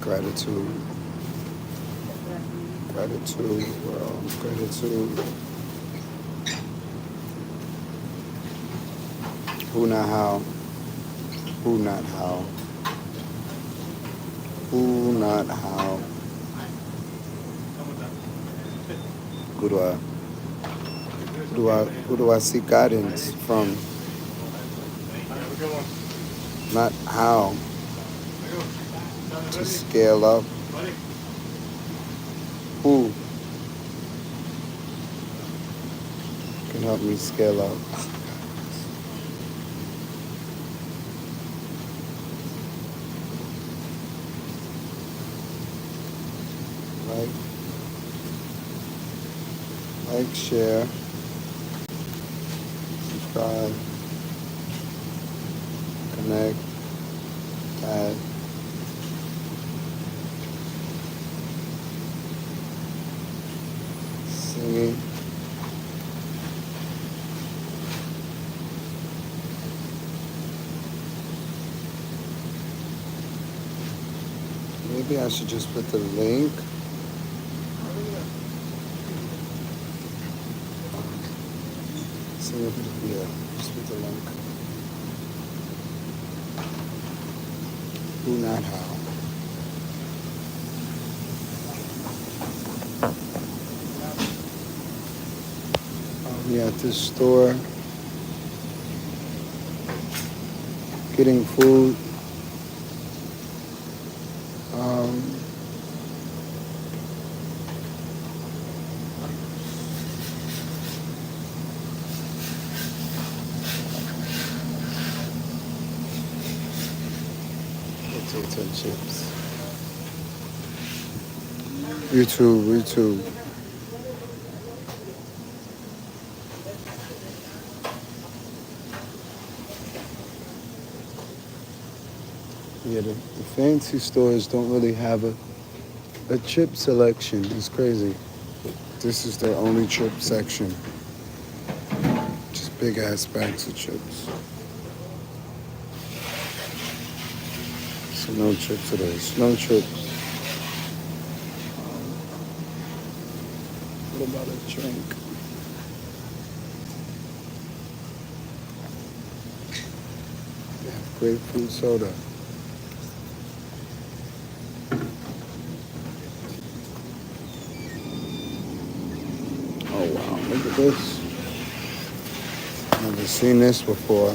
Gratitude, gratitude, world, gratitude. Who not how? Who not how? Who not how? Who do I? Who do I seek guidance from? Not how to scale up. Who can help me scale up? Like, share, subscribe, connect, add. Singing. Maybe I should just put the link. Yeah, just put the link. Who not how? We at this store getting food. Potato chips. YouTube. Yeah, the fancy stores don't really have a chip selection. It's crazy. This is their only chip section. Just big ass bags of chips. So no chips today. No chips. What about a drink? They have grapefruit soda. Oh wow, look at this. Never seen this before.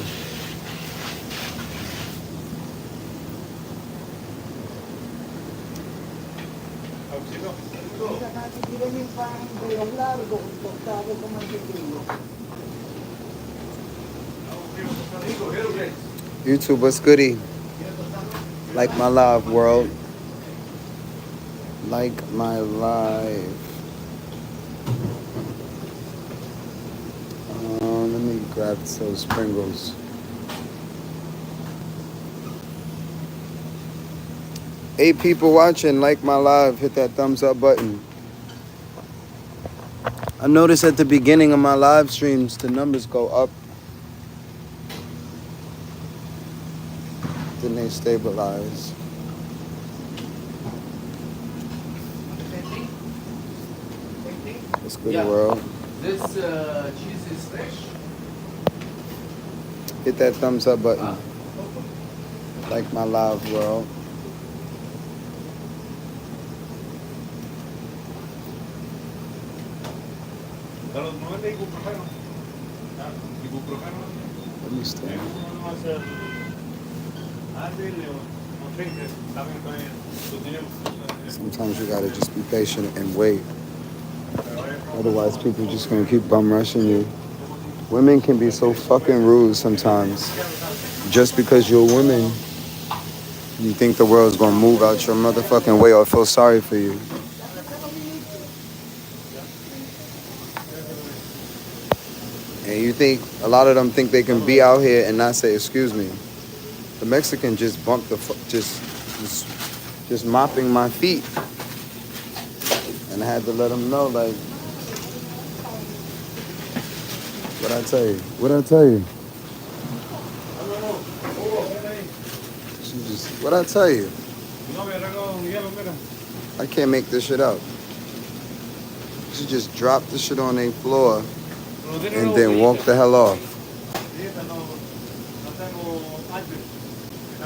YouTube, what's goody? Like my live, world. Like my live. Let me grab those Pringles. 8 people watching. Like my live. Hit that thumbs up button. I noticed at the beginning of my live streams, the numbers go up. Then they stabilize. What's good, world? This cheese is fresh. Hit that thumbs up button. Like my live, world. Let me stay. Sometimes you gotta just be patient and wait. Otherwise, people just gonna keep bum rushing you. Women can be so fucking rude sometimes. Just because you're a woman, you think the world's gonna move out your motherfucking way or feel sorry for you. And you think, a lot of them think they can be out here and not say, excuse me. The Mexican just bumped just mopping my feet. And I had to let them know, like, what'd I tell you? What'd I tell you? What'd I tell you? I can't make this shit out. You should just drop the shit on their floor and then walk the hell off.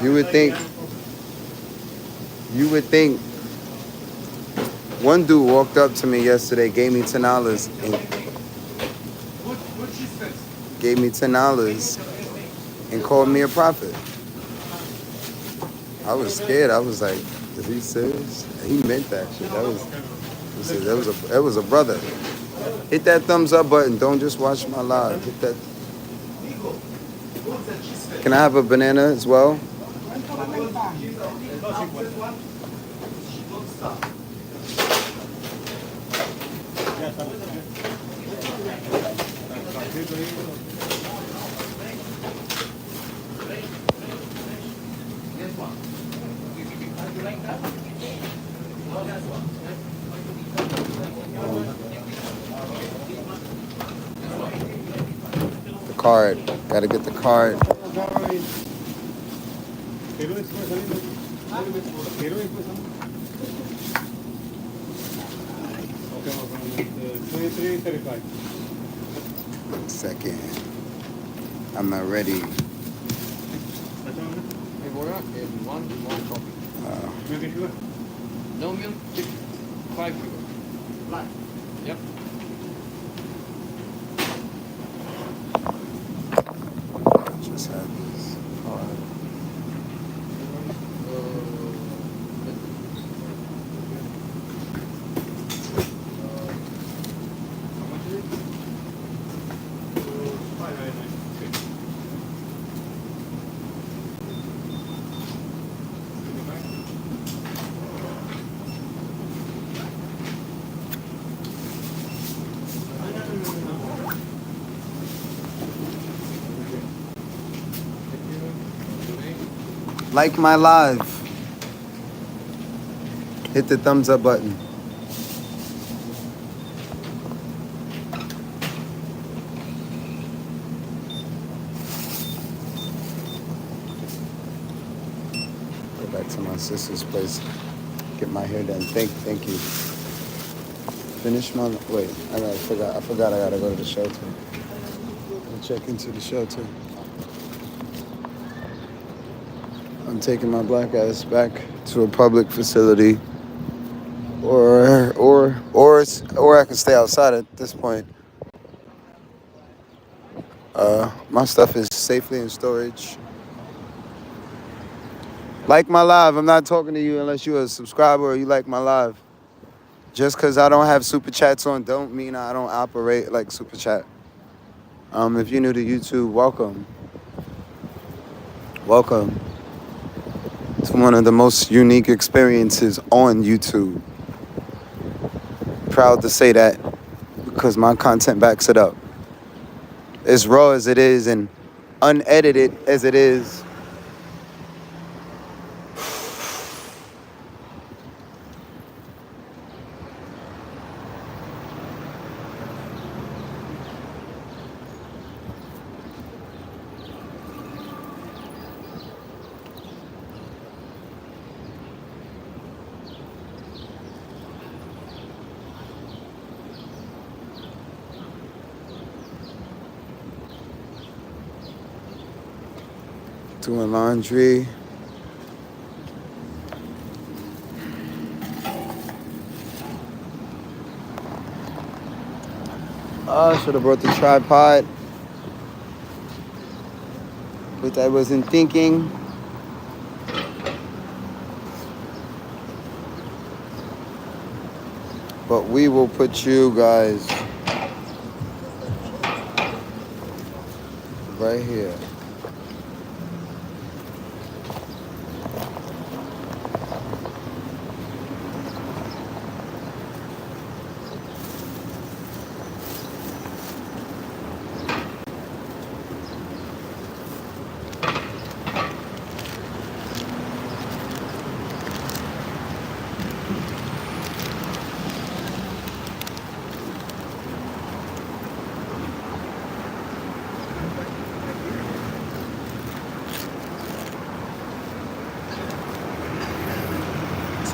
You would think one dude walked up to me yesterday, gave me $10 and called me a prophet. I was scared. I was like, is he serious? He meant that shit. That was a brother. Hit that thumbs up button. Don't just watch my live. Hit that. Can I have a banana as well? The card. Gotta get the card. Second. I'm not ready. One coffee. No milk, 5 sugar. Black. Yep. Just have this card. How much is it? Like my live. Hit the thumbs up button. Go back to my sister's place. Get my hair done. Thank you. Finish my wait. I forgot I gotta go to the shelter. I'll check into the shelter. I'm taking my black ass back to a public facility, or I can stay outside at this point. My stuff is safely in storage. Like my live. I'm not talking to you unless you're a subscriber or you like my live. Just because I don't have super chats on, don't mean I don't operate like super chat. If you're new to YouTube, welcome. Welcome to one of the most unique experiences on YouTube. Proud to say that because my content backs it up. As raw as it is and unedited as it is. Doing laundry. Oh, should have brought the tripod. But I wasn't thinking. But we will put you guys right here.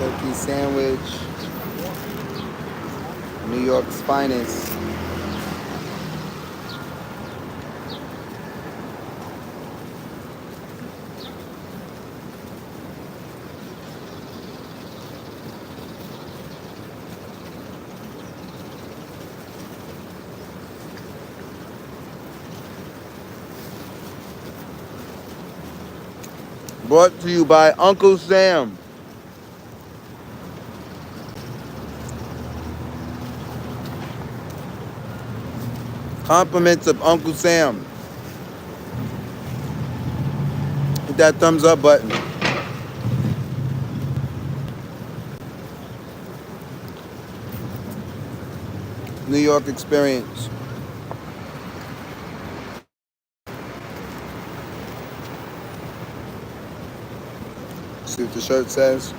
turkey sandwich, New York's finest. Brought to you by Uncle Sam. Compliments of Uncle Sam. Hit that thumbs up button. New York experience. See what the shirt says.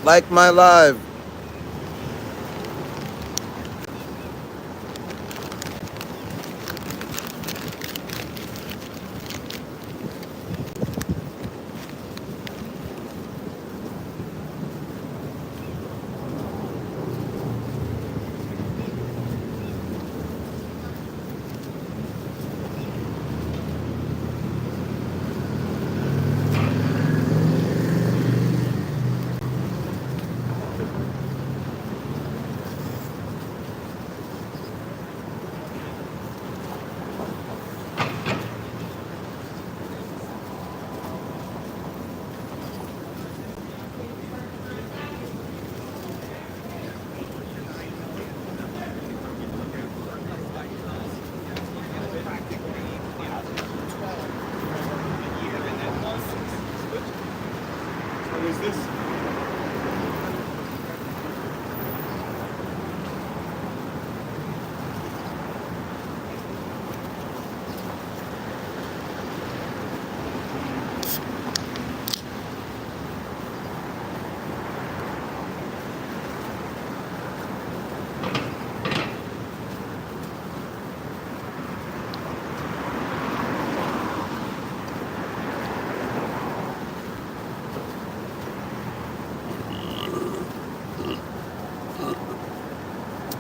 Like my live.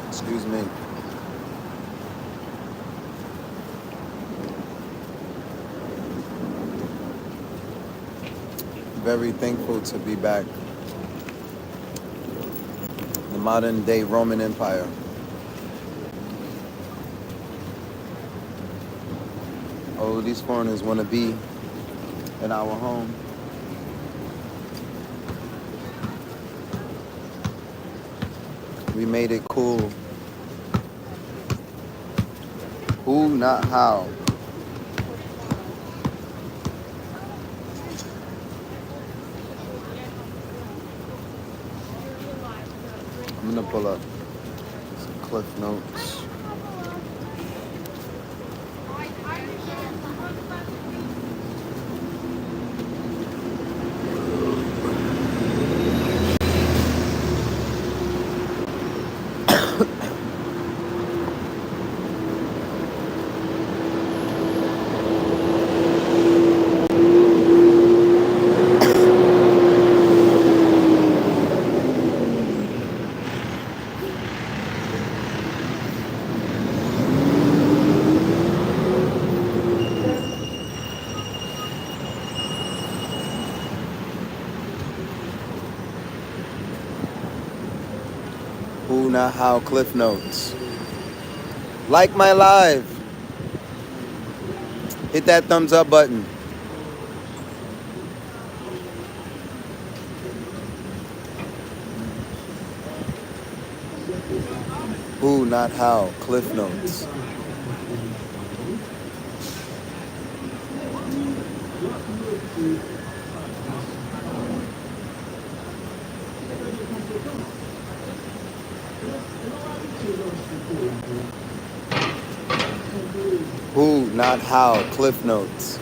Excuse me. Very thankful to be back. The modern day Roman Empire. Oh, these foreigners want to be in our home. We made it cool. Who, not how. I'm gonna pull up some Cliff Notes. Who, not how, Cliff Notes. Like my live. Hit that thumbs up button. Who, not how, Cliff Notes. Who, not how. Cliff notes.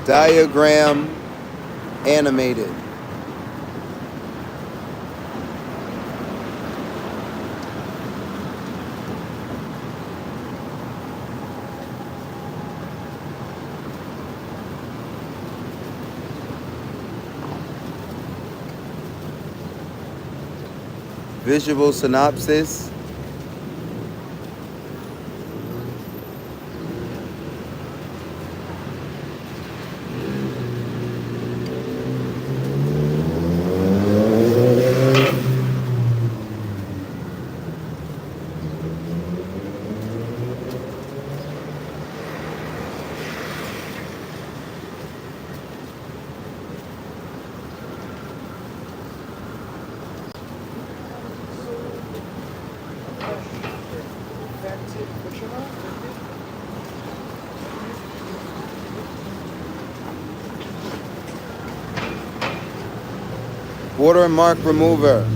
Diagram animated. Visual synopsis. Watermark remover.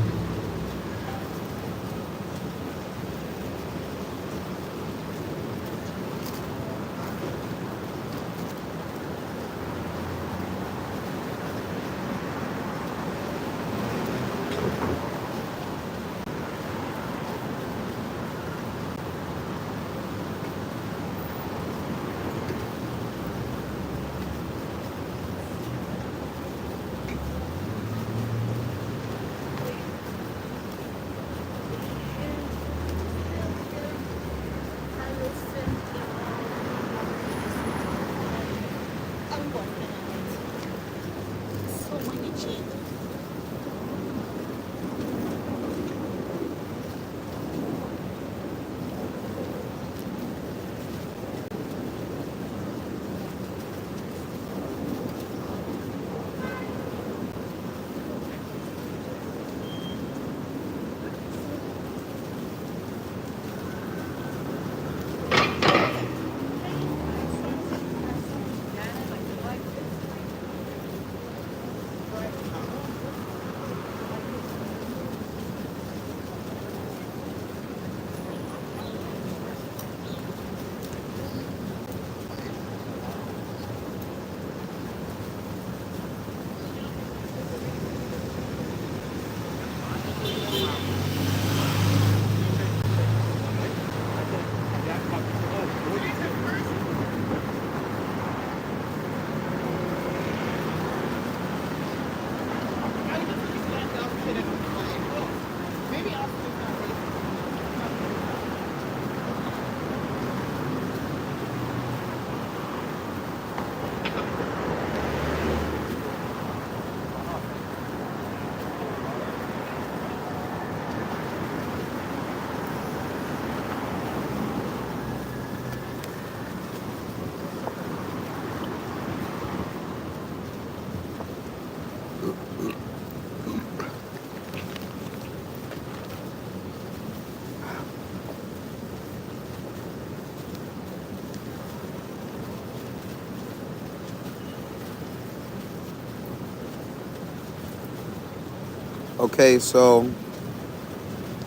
Okay, so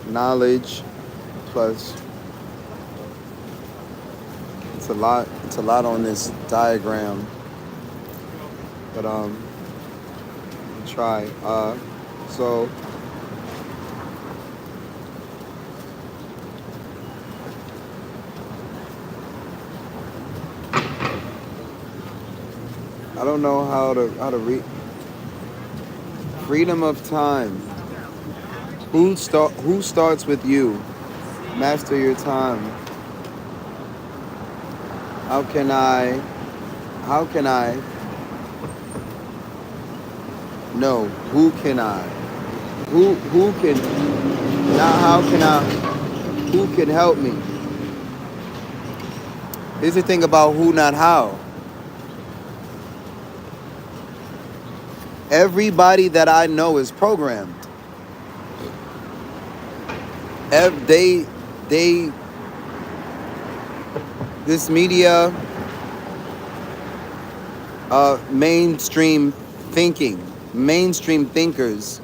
knowledge plus it's a lot on this diagram, but I'll try. So I don't know how to read freedom of time. Who starts with you? Master your time. How can I? How can I? No. Who can I? Who can? Not how can I? Who can help me? Here's the thing about who, not how. Everybody that I know is programmed. They, this media, mainstream thinking, mainstream thinkers,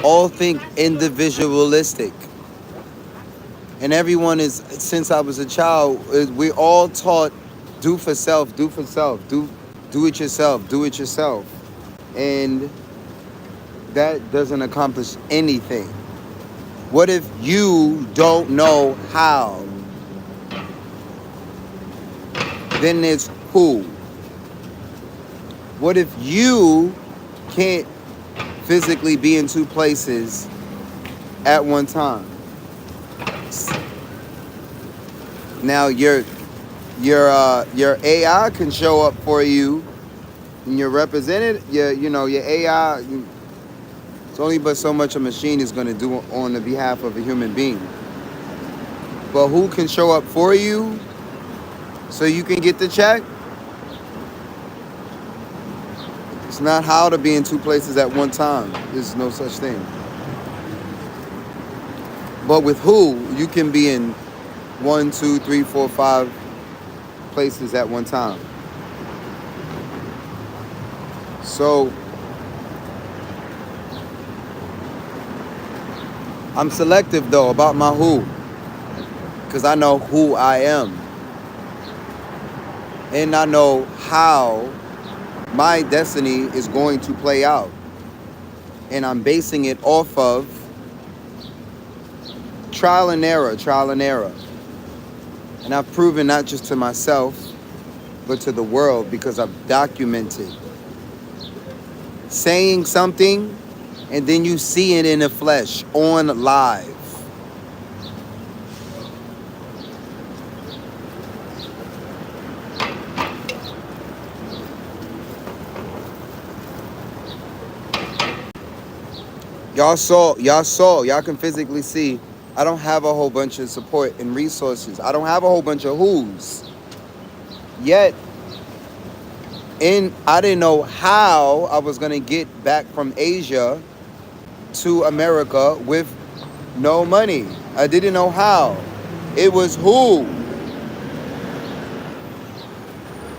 all think individualistic. And everyone is, since I was a child, we're all taught, do for self, do for self, do it yourself, do it yourself. And that doesn't accomplish anything. What if you don't know how? Then there's who. What if you can't physically be in two places at one time? Now your AI can show up for you, and your representative, your AI. It's only but so much a machine is going to do on the behalf of a human being. But who can show up for you so you can get the check? It's not how to be in two places at one time. There's no such thing. But with who, you can be in 1, 2, 3, 4, 5 places at one time. So I'm selective though about my who, because I know who I am. And I know how my destiny is going to play out. And I'm basing it off of trial and error. And I've proven not just to myself, but to the world, because I've documented saying something and then you see it in the flesh, on live. Y'all can physically see I don't have a whole bunch of support and resources. I don't have a whole bunch of who's. Yet, I didn't know how I was going to get back from Asia to America with no money. I didn't know how. It was who.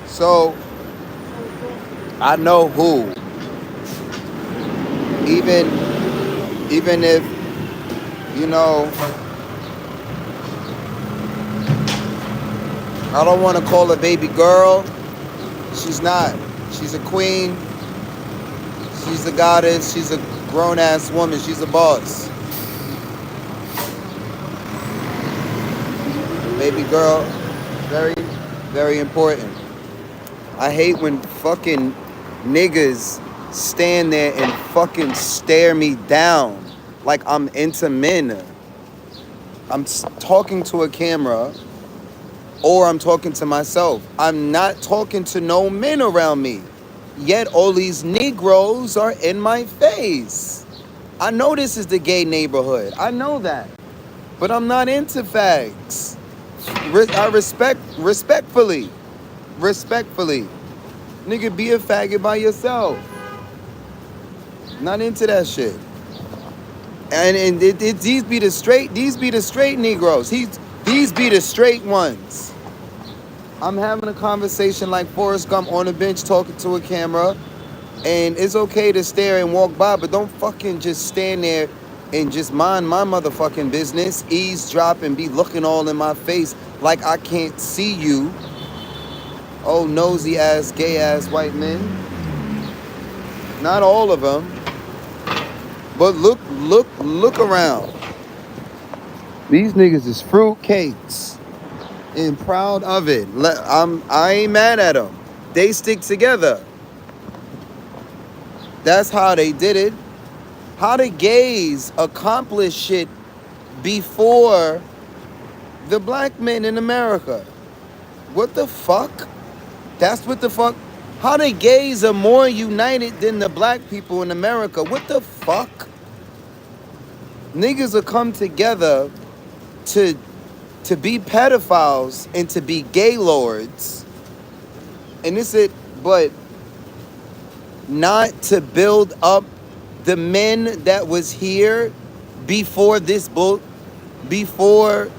So, I know who. Even if, I don't want to call her baby girl. She's not. She's a queen. She's a goddess. She's a grown-ass woman. She's a boss. Baby girl, very, very important. I hate when fucking niggas stand there and fucking stare me down like I'm into men. I'm talking to a camera, or I'm talking to myself. I'm not talking to no men around me. Yet all these Negroes are in my face. I know this is the gay neighborhood. I know that. But I'm not into fags. I respectfully. Nigga, be a faggot by yourself. Not into that shit. And these be the straight Negroes. These be the straight ones. I'm having a conversation like Forrest Gump on a bench talking to a camera, and it's okay to stare and walk by, but don't fucking just stand there and just mind my motherfucking business, eavesdrop and be looking all in my face like I can't see you. Oh, nosy ass, gay ass white men. Not all of them. But look around. These niggas is fruitcakes and proud of it. I ain't mad at them. They stick together. That's how they did it. How the gays accomplish shit before the black men in America? What the fuck? That's what the fuck? How the gays are more united than the black people in America? What the fuck? Niggas will come together to be pedophiles and to be gay lords. And this it, but not to build up the men that was here before this book, before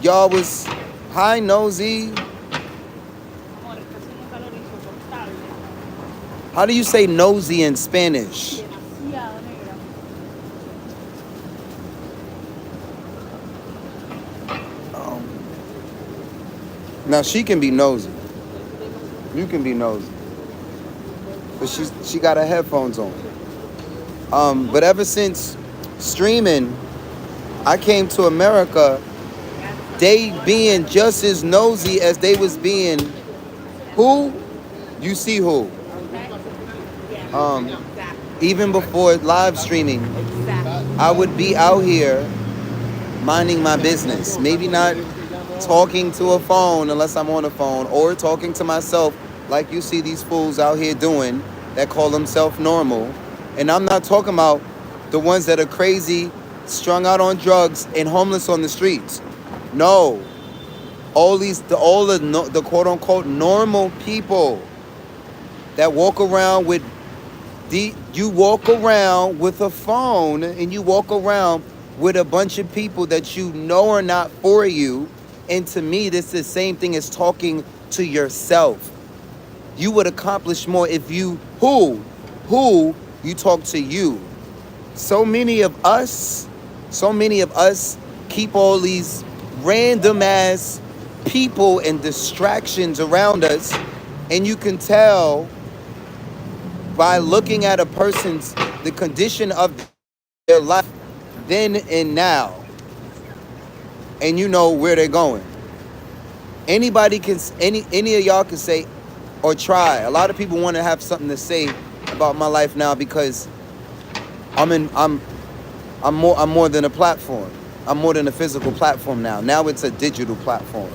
y'all was high nosy. How do you say nosy in Spanish? Now she can be nosy. You can be nosy. But she got her headphones on. But ever since streaming, I came to America, they being just as nosy as they was being who? You see who? Even before live streaming, I would be out here minding my business. Maybe not talking to a phone unless I'm on a phone, or talking to myself like you see these fools out here doing that call themselves normal. And I'm not talking about the ones that are crazy, strung out on drugs, and homeless on the streets. No. All the quote unquote normal people that walk around with you walk around with a phone, and you walk around with a bunch of people that you know are not for you. And to me, this is the same thing as talking to yourself. You would accomplish more if you you talk to you. So many of us keep all these random ass people and distractions around us, and you can tell by looking at the condition of their life then and now, and you know where they're going. Any of y'all can say or try. A lot of people want to have something to say about my life now because I'm more than a platform. I'm more than a physical platform now. Now it's a digital platform.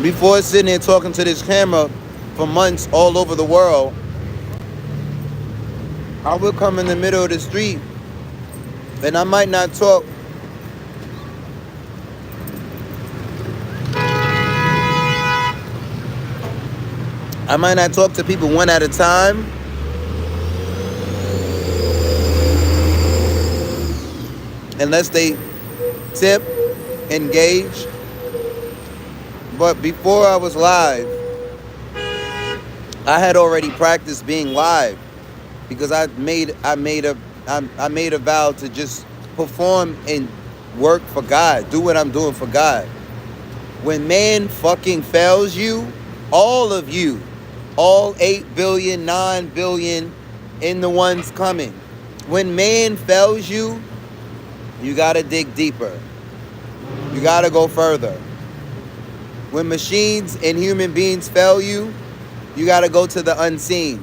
Before sitting there talking to this camera for months all over the world, I would come in the middle of the street and I might not talk. I might not talk to people one at a time. Unless they tip, engage. But before I was live, I had already practiced being live because I made a vow to just perform and work for God, do what I'm doing for God. When man fucking fails you, all of you, all 8 billion, 9 billion, and the ones coming. When man fails you, you gotta dig deeper. You gotta go further. When machines and human beings fail you, you gotta go to the unseen.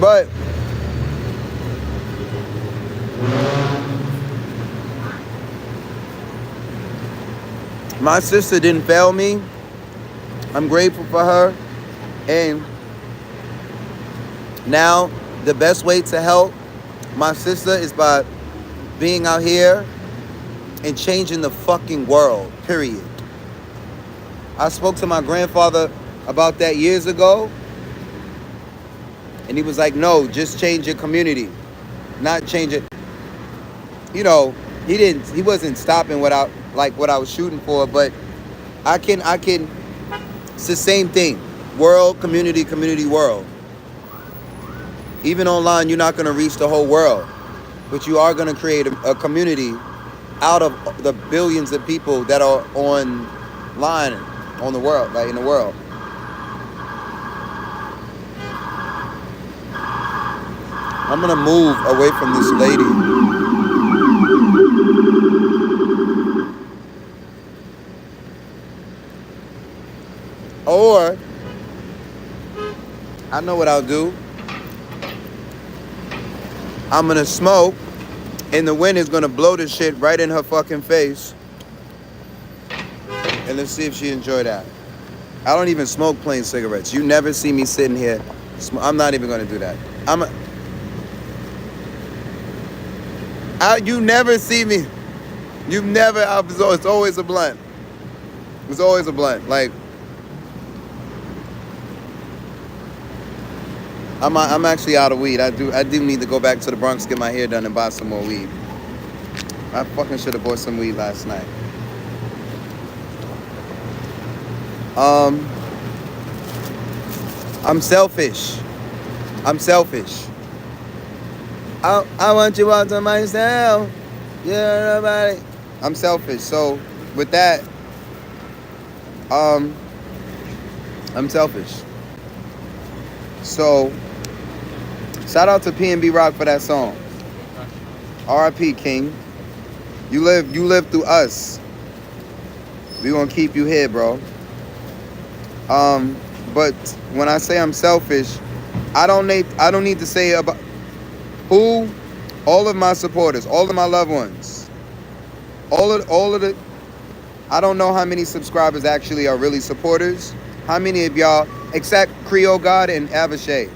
But my sister didn't fail me. I'm grateful for her. And now the best way to help my sister is by being out here and changing the fucking world, period. I spoke to my grandfather about that years ago. And he was like, no, just change your community. Not change it. You know, he wasn't stopping what I was shooting for, but I can, it's the same thing. World, community, world. Even online, you're not going to reach the whole world, but you are going to create a community out of the billions of people that are online on the world, like in the world. I'm gonna move away from this lady. Or, I know what I'll do. I'm gonna smoke, and the wind is gonna blow this shit right in her fucking face. And let's see if she enjoyed that. I don't even smoke plain cigarettes. You never see me sitting here. I'm not even gonna do that. You never see me. You never. It's always a blunt. It's always a blunt. Like, I'm actually out of weed. I do need to go back to the Bronx, get my hair done, and buy some more weed. I fucking should have bought some weed last night. I'm selfish. I'm selfish. I want you all to myself. Yeah, nobody. I'm selfish. So with that, I'm selfish. So shout out to P&B Rock for that song. R.I.P. King. You live through us. We gonna keep you here, bro. But when I say I'm selfish, I don't need to say about who, all of my supporters, all of my loved ones, all of the. I don't know how many subscribers actually are really supporters. How many of y'all, except Creole God and Avashay,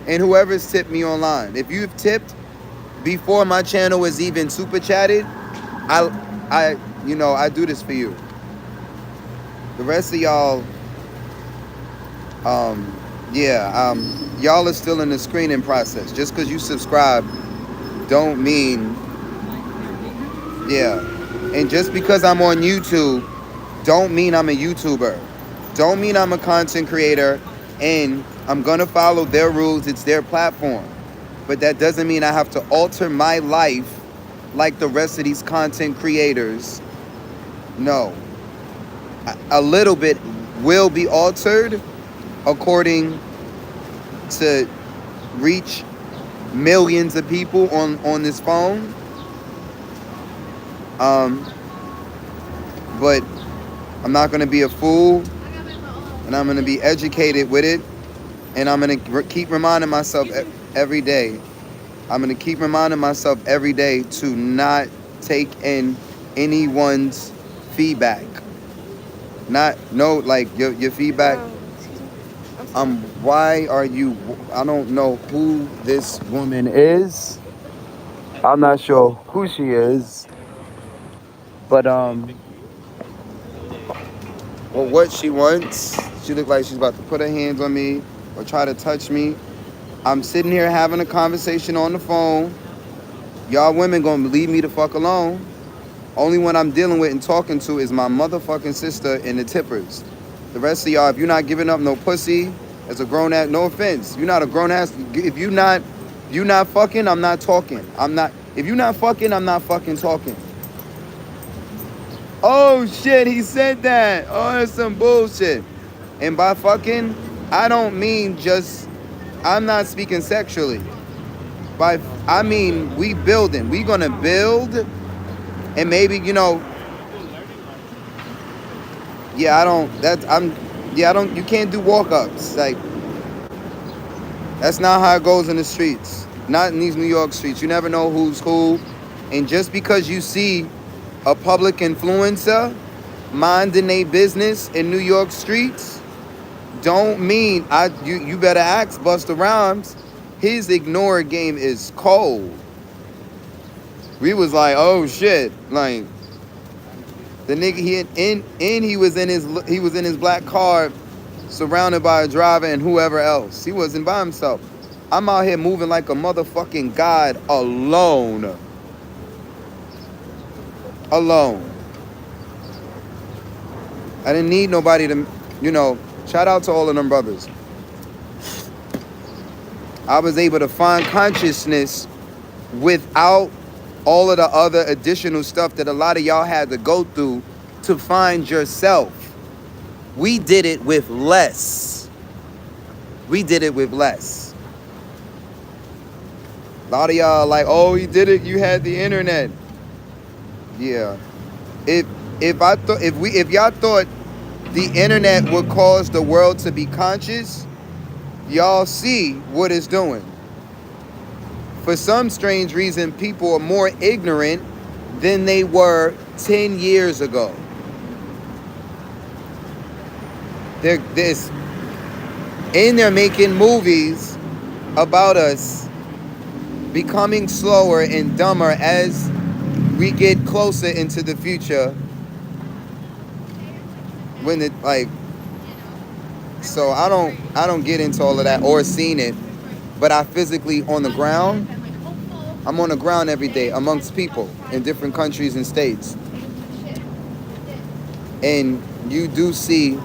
and whoever's tipped me online. If you've tipped before my channel was even super chatted, I do this for you. The rest of y'all, y'all are still in the screening process. Just because you subscribe don't mean, and just because I'm on YouTube don't mean I'm a YouTuber, don't mean I'm a content creator, and I'm gonna follow their rules. It's their platform, but that doesn't mean I have to alter my life like the rest of these content creators. No, a little bit will be altered according to reach millions of people on this phone. But I'm not going to be a fool, and I'm going to be educated with it, and I'm going to keep reminding myself every day. I'm going to keep reminding myself every day to not take in anyone's feedback. Your feedback. Why are you? I don't know who this woman is. I'm not sure who she is, but what she wants. She looked like she's about to put her hands on me or try to touch me. I'm sitting here having a conversation on the phone. Y'all women gonna leave me the fuck alone. Only one I'm dealing with and talking to is my motherfucking sister and the tippers. The rest of y'all, if you're not giving up no pussy as a grown ass, no offense, you're not a grown ass. If you not fucking, I'm not talking. If you're not fucking, I'm not fucking talking. Oh shit, he said that. Oh, that's some bullshit. And by fucking, I don't mean just, I'm not speaking sexually. I mean, we building. We gonna build, and maybe, you can't do walk-ups. Like, that's not how it goes in the streets. Not in these New York streets. You never know who's who. And just because you see a public influencer minding their business in New York streets, don't mean you better ask Busta Rhymes. His ignore game is cold. We was like, oh shit, like the nigga he was in his black car, surrounded by a driver and whoever else. He wasn't by himself. I'm out here moving like a motherfucking god alone. I didn't need nobody to, shout out to all of them brothers. I was able to find consciousness without all of the other additional stuff that a lot of y'all had to go through to find yourself. We did it with less. A lot of y'all like, oh, he did it. You had the internet. Yeah. If y'all thought the internet would cause the world to be conscious, y'all see what it's doing. For some strange reason, people are more ignorant than they were 10 years ago. They're making movies about us becoming slower and dumber as we get closer into the future. When it like, so I don't get into all of that or seen it, but I physically on the ground. I'm on the ground every day amongst people in different countries and states, and you do see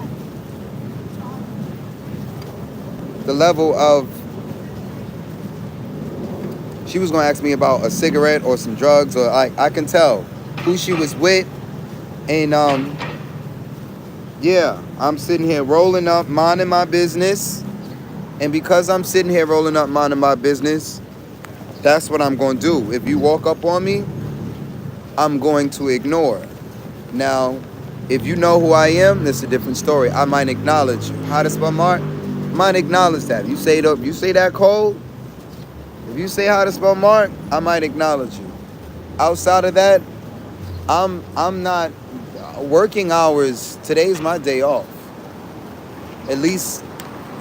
the level of. She was gonna ask me about a cigarette or some drugs, or I can tell who she was with, and yeah, I'm sitting here rolling up, minding my business, and because I'm sitting here rolling up, minding my business, that's what I'm gonna do. If you walk up on me, I'm going to ignore. Now, if you know who I am, that's a different story. I might acknowledge you. Howtospellmark, I might acknowledge that. You say that code. If you say Howtospellmark, I might acknowledge you. Outside of that, I'm not working hours. Today's my day off. At least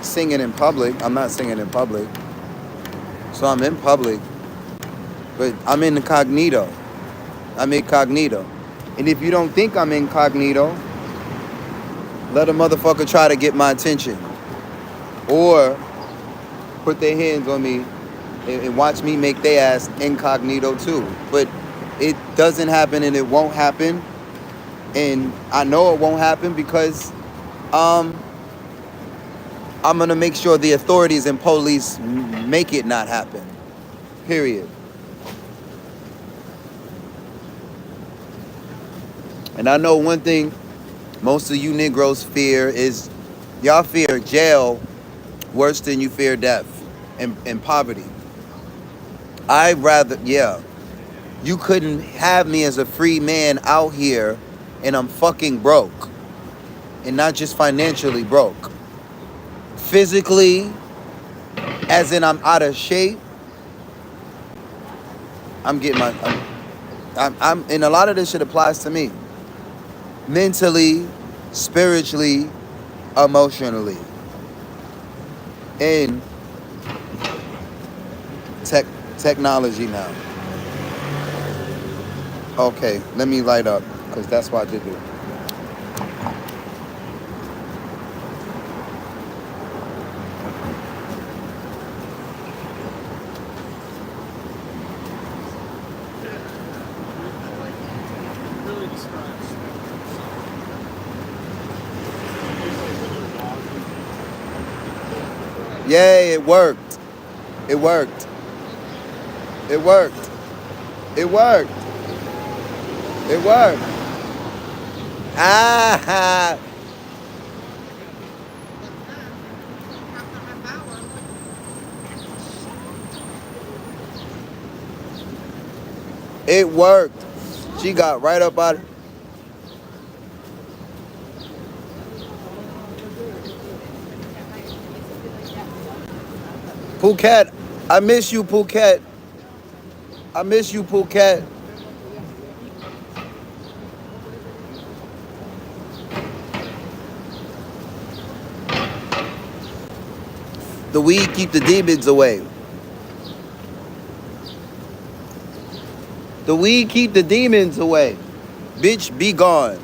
singing in public. I'm not singing in public, so I'm in public, but I'm incognito. I'm incognito. And if you don't think I'm incognito, let a motherfucker try to get my attention. Or put their hands on me and watch me make their ass incognito too. But it doesn't happen and it won't happen. And I know it won't happen because I'm going to make sure the authorities and police make it not happen. Period. And I know one thing most of you Negroes fear is y'all fear jail worse than you fear death and poverty. I'd rather, you couldn't have me as a free man out here and I'm fucking broke. And not just financially broke. Physically, as in I'm out of shape. I'm and a lot of this shit applies to me. Mentally, spiritually, emotionally. And technology now. Okay, let me light up, because that's what I did do. Yay, it worked. It worked. It worked. It worked. It worked. Ah! It worked. She got right up out of it. Phuket, I miss you, Phuket. I miss you, Phuket. The weed keep the demons away. The weed keep the demons away. Bitch, be gone.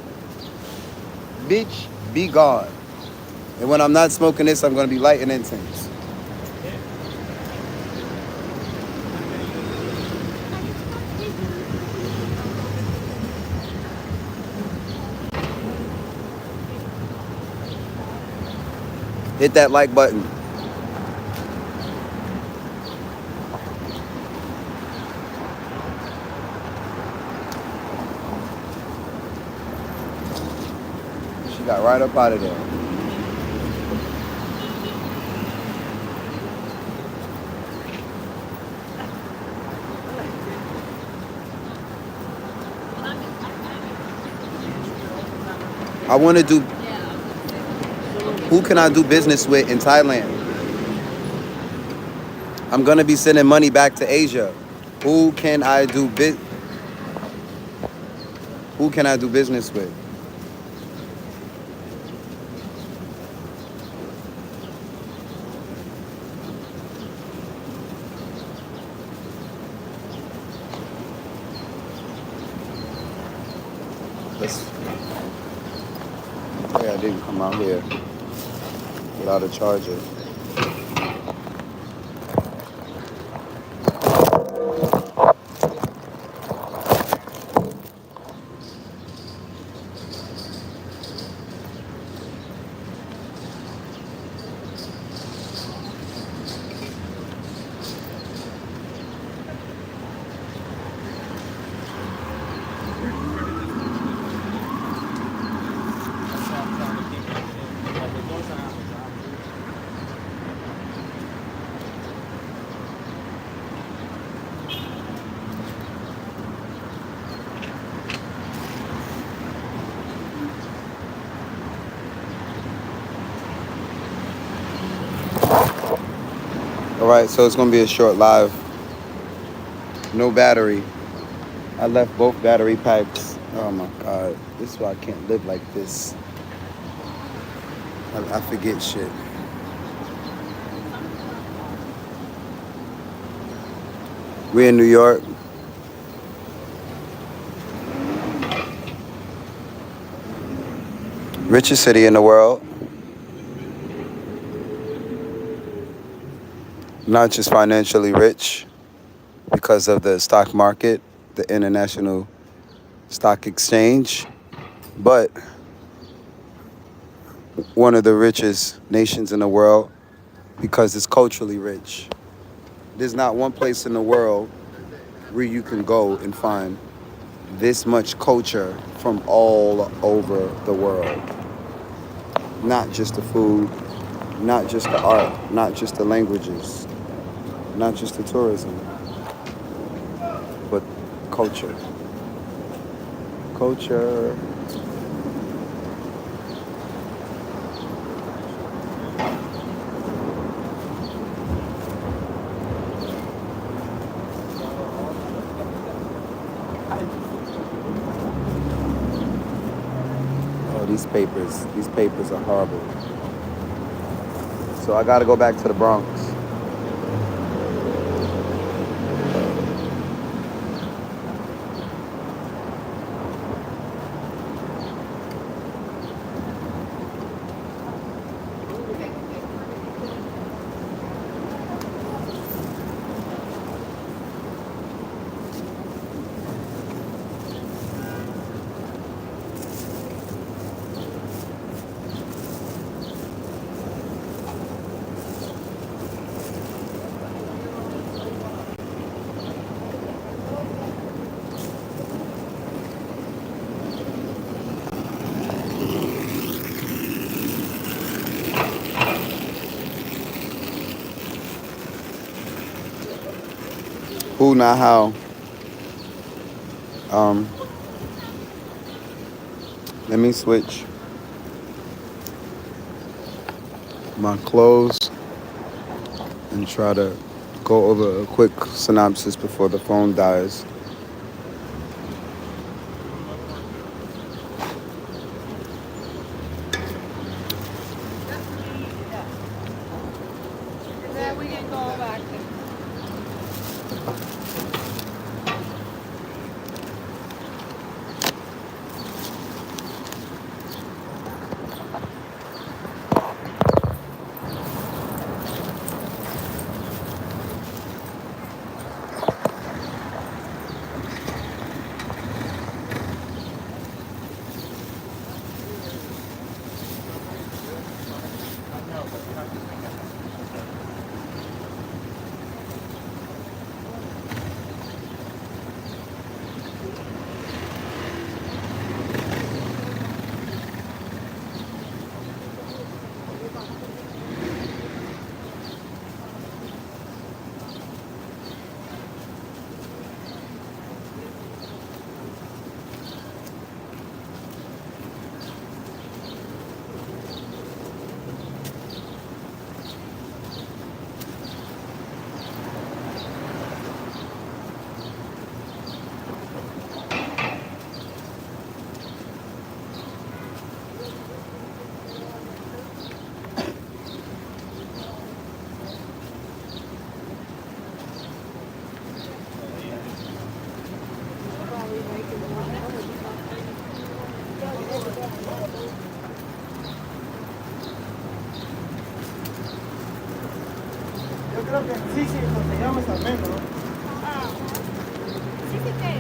Bitch, be gone. And when I'm not smoking this, I'm going to be lighting incense. Hit that like button. She got right up out of there. I want to do. Who can I do business with in Thailand? I'm gonna be sending money back to Asia. Who can I do Who can I do business with? Let's. Yeah, I didn't come out here without a charger. All right, so it's gonna be a short live. No battery. I left both battery packs. Oh my God, this is why I can't live like this. I forget shit. We're in New York. Richest city in the world. Not just financially rich because of the stock market, the international stock exchange, but one of the richest nations in the world because it's culturally rich. There's not one place in the world where you can go and find this much culture from all over the world. Not just the food, not just the art, not just the languages, not just the tourism, but culture. Culture. Oh, these papers are horrible. So I gotta go back to the Bronx. Who, not how. Let me switch my clothes and try to go over a quick synopsis before the phone dies. Then we can go back. creo que sí, sí, porque ya me salvé, ¿no? Ah, sí, sí que.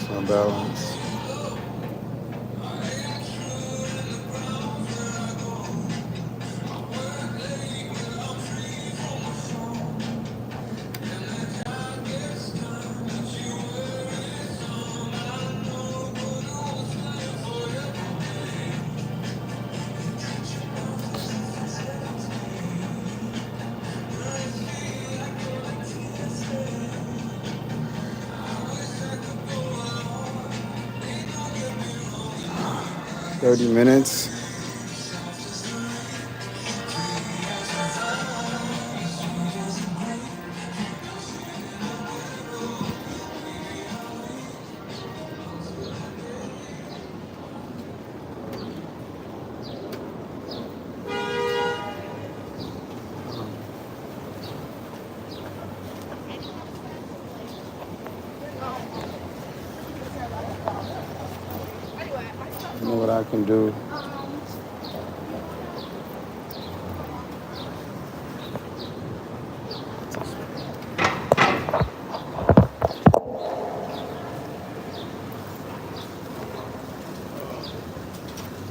It's no balance. $30. You know what I can do?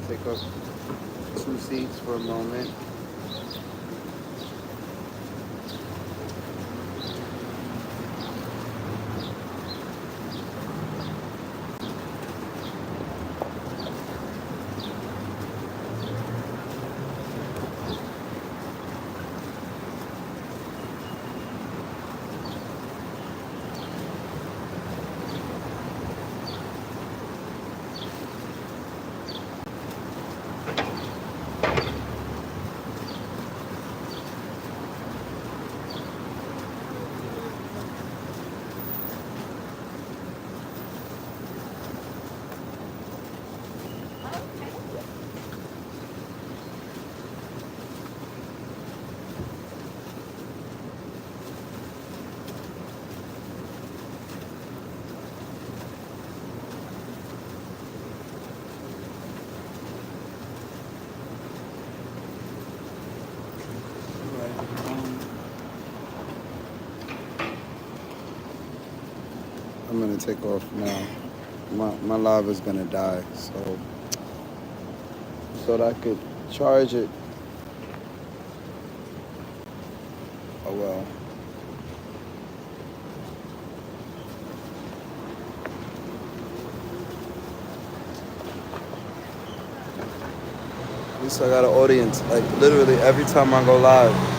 Take up 2 seats for a moment. I'm gonna take off now. My live is gonna die, so thought I could charge it. Oh well. At least I got an audience. Like literally every time I go live,